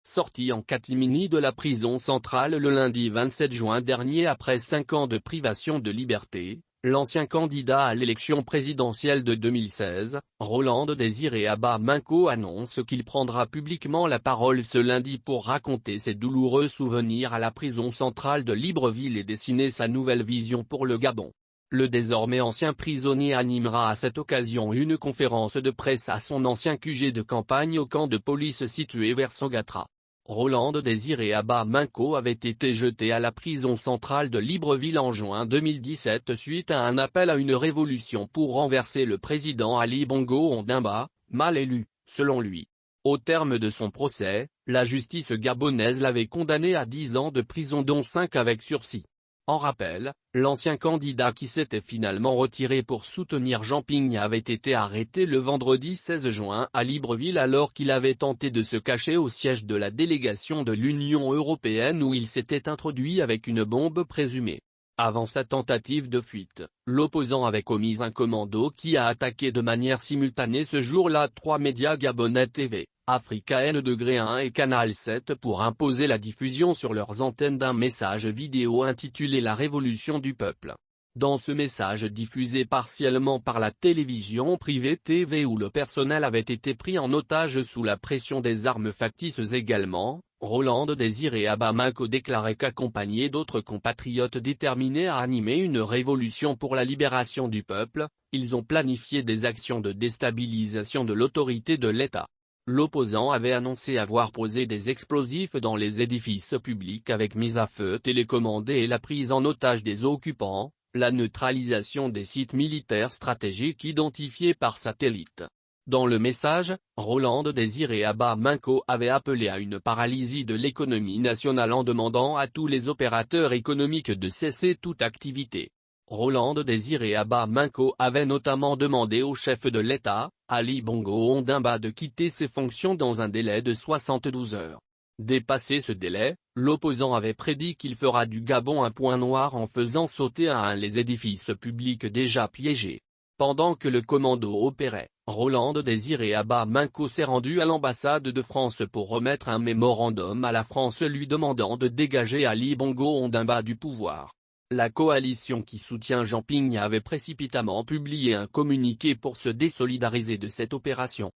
sorti en catimini de la prison centrale le lundi 27 juin dernier après 5 ans de privation de liberté, l'ancien candidat à l'élection présidentielle de 2016, Roland Désiré Abba Minko annonce qu'il prendra publiquement la parole ce lundi pour raconter ses douloureux souvenirs à la prison centrale de Libreville et dessiner sa nouvelle vision pour le Gabon. Le désormais ancien prisonnier animera à cette occasion une conférence de presse à son ancien QG de campagne au camp de police situé vers Songatra. Roland Désiré Abba Minko avait été jeté à la prison centrale de Libreville en juin 2017 suite à un appel à une révolution pour renverser le président Ali Bongo Ondimba, mal élu, selon lui. Au terme de son procès, la justice gabonaise l'avait condamné à 10 ans de prison dont 5 avec sursis. En rappel, l'ancien candidat qui s'était finalement retiré pour soutenir Jean Ping avait été arrêté le vendredi 16 juin à Libreville alors qu'il avait tenté de se cacher au siège de la délégation de l'Union européenne où il s'était introduit avec une bombe présumée. Avant sa tentative de fuite, l'opposant avait commis un commando qui a attaqué de manière simultanée ce jour-là 3 médias gabonais TV, Africa N2-1 et Canal 7 pour imposer la diffusion sur leurs antennes d'un message vidéo intitulé La Révolution du Peuple. Dans ce message diffusé partiellement par la télévision privée TV où le personnel avait été pris en otage sous la pression des armes factices également, Roland Désiré Abba Minko déclarait qu'accompagné d'autres compatriotes déterminés à animer une révolution pour la libération du peuple, ils ont planifié des actions de déstabilisation de l'autorité de l'État. L'opposant avait annoncé avoir posé des explosifs dans les édifices publics avec mise à feu télécommandée et la prise en otage des occupants, la neutralisation des sites militaires stratégiques identifiés par satellite. Dans le message, Roland Désiré Abba Minko avait appelé à une paralysie de l'économie nationale en demandant à tous les opérateurs économiques de cesser toute activité. Roland Désiré Abba Minko avait notamment demandé au chef de l'État, Ali Bongo Ondimba de quitter ses fonctions dans un délai de 72 heures. Dépassé ce délai, l'opposant avait prédit qu'il fera du Gabon un point noir en faisant sauter à un les édifices publics déjà piégés. Pendant que le commando opérait, Roland Désiré Abba Minko s'est rendu à l'ambassade de France pour remettre un mémorandum à la France lui demandant de dégager Ali Bongo Ondimba du pouvoir. La coalition qui soutient Jean Ping avait précipitamment publié un communiqué pour se désolidariser de cette opération.